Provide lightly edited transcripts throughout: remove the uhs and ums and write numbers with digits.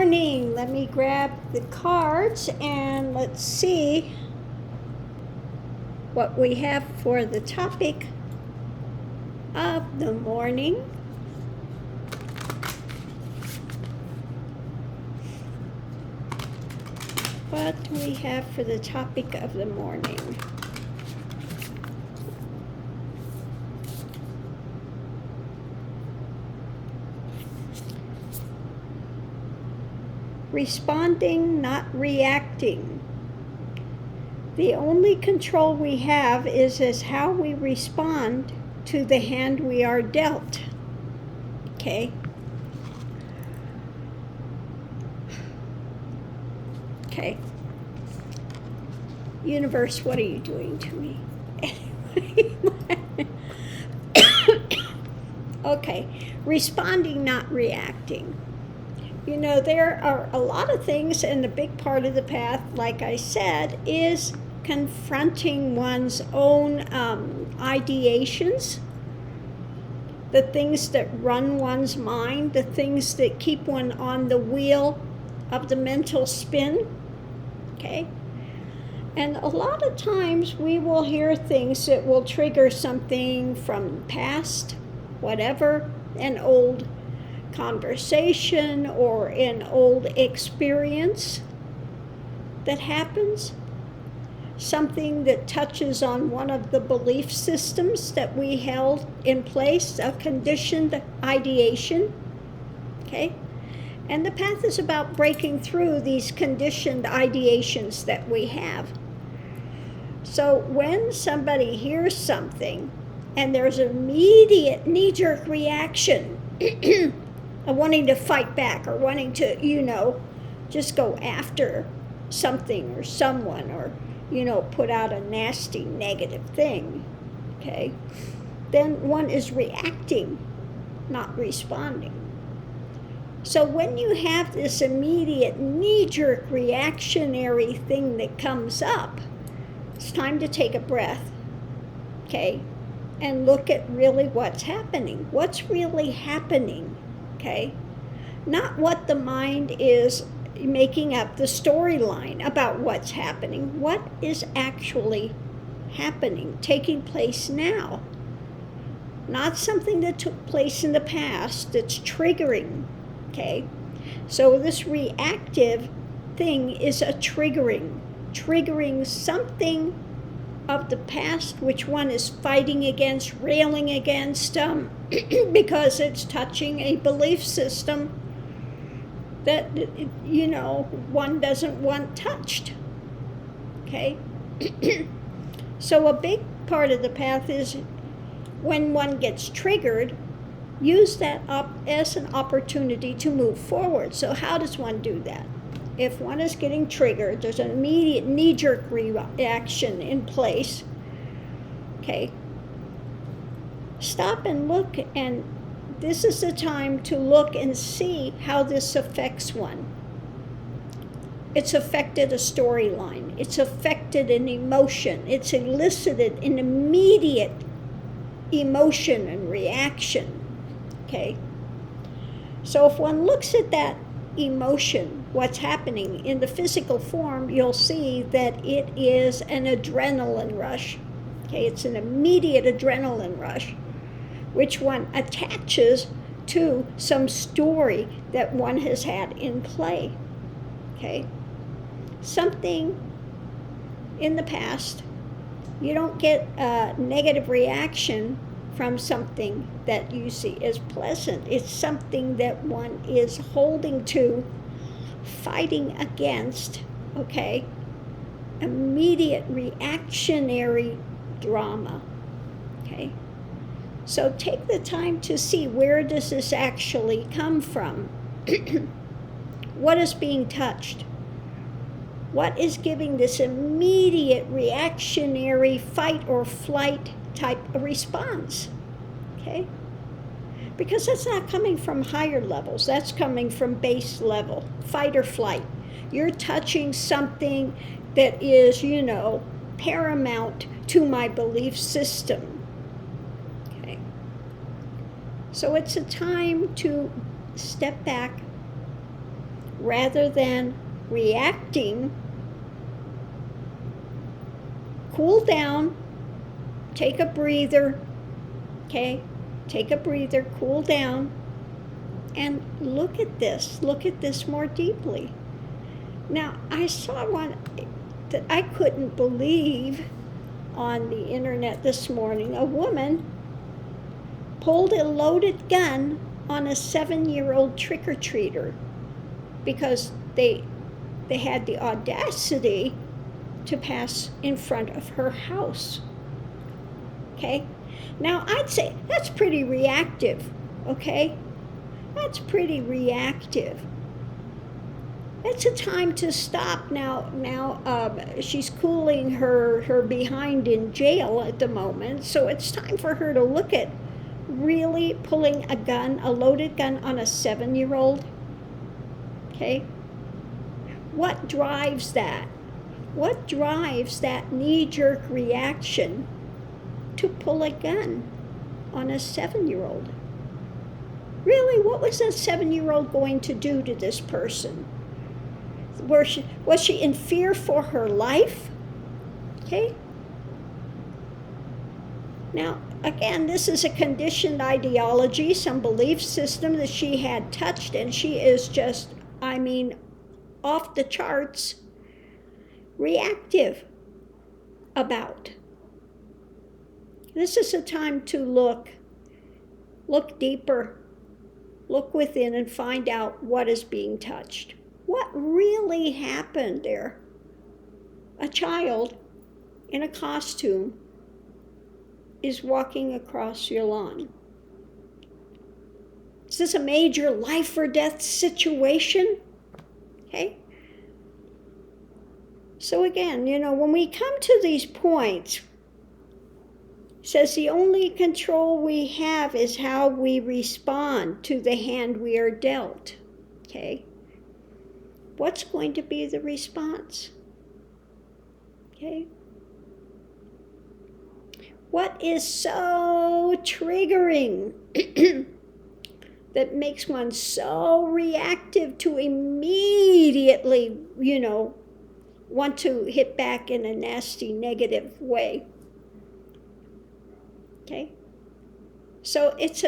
morning. Let me grab the cards and let's see what we have for the topic of the morning. What do we have for the topic of the morning? Responding, not reacting. The only control we have is how we respond to the hand we are dealt. Okay? Okay. Universe, what are you doing to me? Okay. Responding, not reacting. You know, there are a lot of things, and a big part of the path, like I said, is confronting one's own ideations, the things that run one's mind, the things that keep one on the wheel of the mental spin, okay? And a lot of times we will hear things that will trigger something from past, whatever, an old conversation or an old experience that happens, something that touches on one of the belief systems that we held in place, a conditioned ideation, okay? And the path is about breaking through these conditioned ideations that we have. So when somebody hears something and there's an immediate knee-jerk reaction of wanting to fight back or wanting to, just go after something or someone or, put out a nasty negative thing, okay? Then one is reacting, not responding. So when you have this immediate knee-jerk reactionary thing that comes up, it's time to take a breath, okay? And look at really what's happening. What's really happening? Okay, not what the mind is making up the storyline about what's happening. What is actually happening, taking place now? Not something that took place in the past that's triggering, okay? So this reactive thing is a triggering something of the past, which one is fighting against, railing against, because it's touching a belief system that, one doesn't want touched, okay? So a big part of the path is when one gets triggered, use that as an opportunity to move forward. So how does one do that? If one is getting triggered, there's an immediate knee-jerk reaction in place, okay? Stop and look, and this is the time to look and see how this affects one. It's affected a storyline. It's affected an emotion. It's elicited an immediate emotion and reaction, okay? So if one looks at that emotion, what's happening in the physical form, you'll see that it is an adrenaline rush. Okay, it's an immediate adrenaline rush, which one attaches to some story that one has had in play. Okay, something in the past. You don't get a negative reaction from something that you see as pleasant. It's something that one is holding to, fighting against, okay? Immediate reactionary drama, okay? So take the time to see, where does this actually come from? What is being touched? What is giving this immediate reactionary fight or flight type of response, okay? Because that's not coming from higher levels. That's coming from base level, fight or flight. You're touching something that is, paramount to my belief system, okay? So it's a time to step back, rather than reacting, cool down, take a breather, okay? Take a breather, cool down, and look at this more deeply. Now, I saw one that I couldn't believe on the internet this morning. A woman pulled a loaded gun on a 7-year-old trick-or-treater because they had the audacity to pass in front of her house. Okay? Now, I'd say that's pretty reactive, okay? That's pretty reactive. It's a time to stop now. She's cooling her behind in jail at the moment, so it's time for her to look at really pulling a loaded gun on a 7-year-old. Okay? What drives that? What drives that knee-jerk reaction to pull a gun on a 7-year-old? Really, what was that 7-year-old going to do to this person? Was she in fear for her life? Okay? Now, again, this is a conditioned ideology, some belief system that she had touched, and she is just, off the charts reactive about. This is a time to look deeper, look within and find out what is being touched. What really happened there? A child in a costume is walking across your lawn. Is this a major life or death situation? Okay? So again, when we come to these points, it says the only control we have is how we respond to the hand we are dealt. Okay? What's going to be the response? Okay? What is so triggering that makes one so reactive to immediately, want to hit back in a nasty, negative way? Okay? So it's,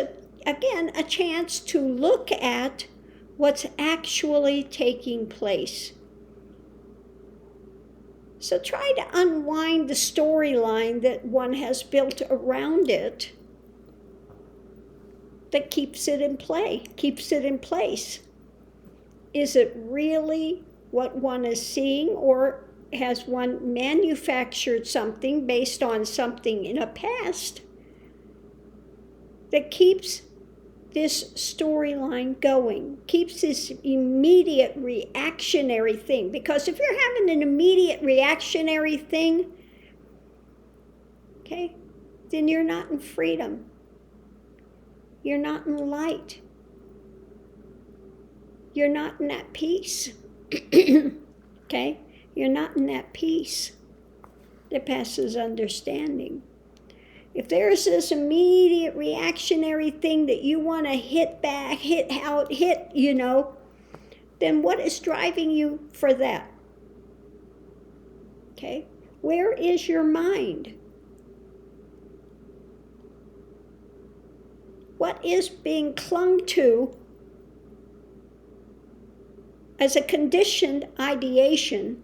again, a chance to look at what's actually taking place. So try to unwind the storyline that one has built around it that keeps it in place. Is it really what one is seeing, or has one manufactured something based on something in a past that keeps this storyline going, keeps this immediate reactionary thing? Because if you're having an immediate reactionary thing, okay, then you're not in freedom. You're not in light. You're not in that peace. Okay? You're not in that peace that passes understanding. If there's this immediate reactionary thing that you want to hit back, hit out, then what is driving you for that? Okay? Where is your mind? What is being clung to as a conditioned ideation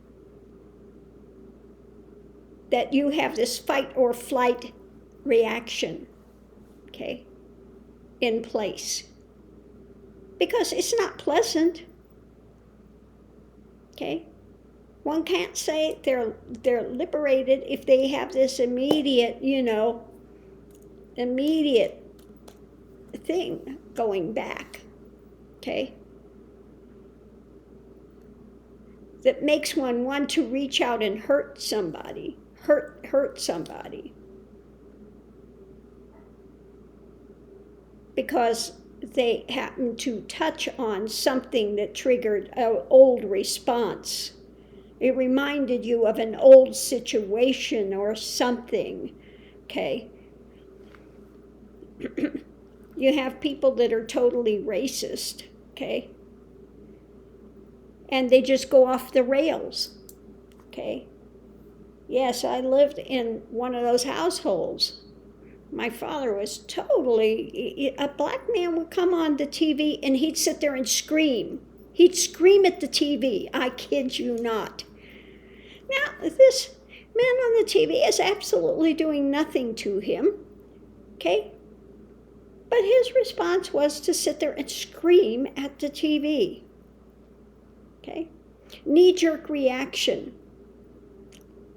that you have this fight or flight reaction, okay, in place? Because it's not pleasant, okay? One can't say they're liberated if they have this immediate thing going back, okay? That makes one want to reach out and hurt somebody, hurt somebody. Because they happen to touch on something that triggered an old response. It reminded you of an old situation or something, okay? You have people that are totally racist, okay? and they just go off the rails. Okay? Yes, I lived in one of those households. My father was totally, a black man would come on the TV and he'd sit there and scream. He'd scream at the TV. I kid you not. Now, this man on the TV is absolutely doing nothing to him. Okay? But his response was to sit there and scream at the TV. Okay? Knee-jerk reaction.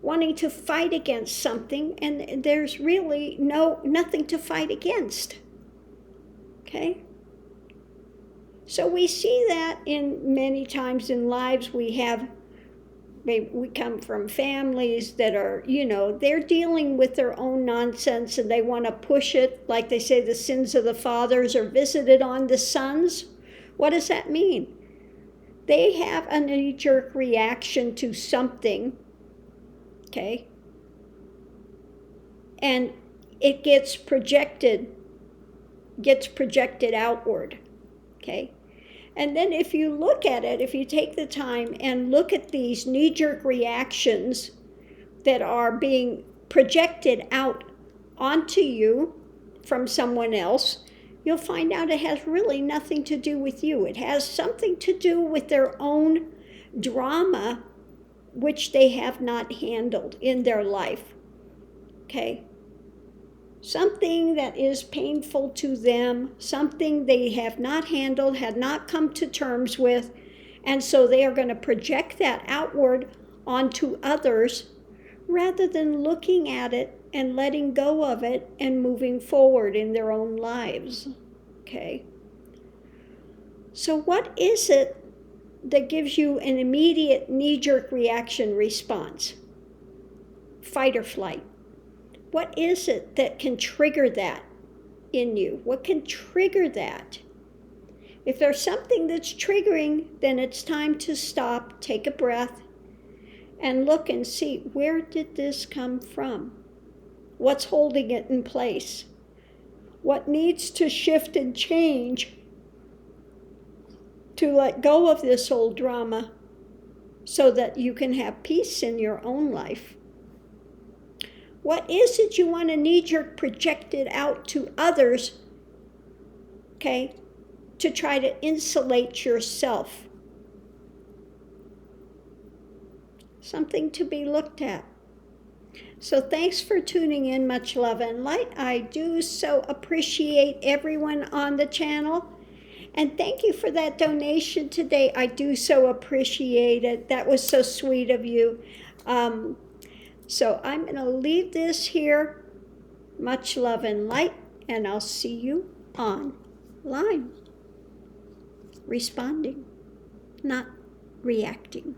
Wanting to fight against something, and there's really nothing to fight against. Okay? So we see that in many times in lives we come from families that are, they're dealing with their own nonsense and they want to push it, like they say the sins of the fathers are visited on the sons. What does that mean? They have a knee-jerk reaction to something, okay? And it gets projected outward, okay? And then if you look at it, if you take the time and look at these knee-jerk reactions that are being projected out onto you from someone else, you'll find out it has really nothing to do with you. It has something to do with their own drama, which they have not handled in their life, okay? Something that is painful to them, something they have not handled, had not come to terms with, and so they are going to project that outward onto others rather than looking at it and letting go of it and moving forward in their own lives, okay? So what is it that gives you an immediate knee-jerk reaction response? Fight or flight. What is it that can trigger that in you? What can trigger that? If there's something that's triggering, then it's time to stop, take a breath, and look and see, where did this come from? What's holding it in place? What needs to shift and change to let go of this old drama so that you can have peace in your own life? What is it you want to knee-jerk project it out to others, okay, to try to insulate yourself? Something to be looked at. So thanks for tuning in. Much love and light. I do so appreciate everyone on the channel. And thank you for that donation today. I do so appreciate it. That was so sweet of you. So I'm going to leave this here. Much love and light, and I'll see you online. Responding, not reacting.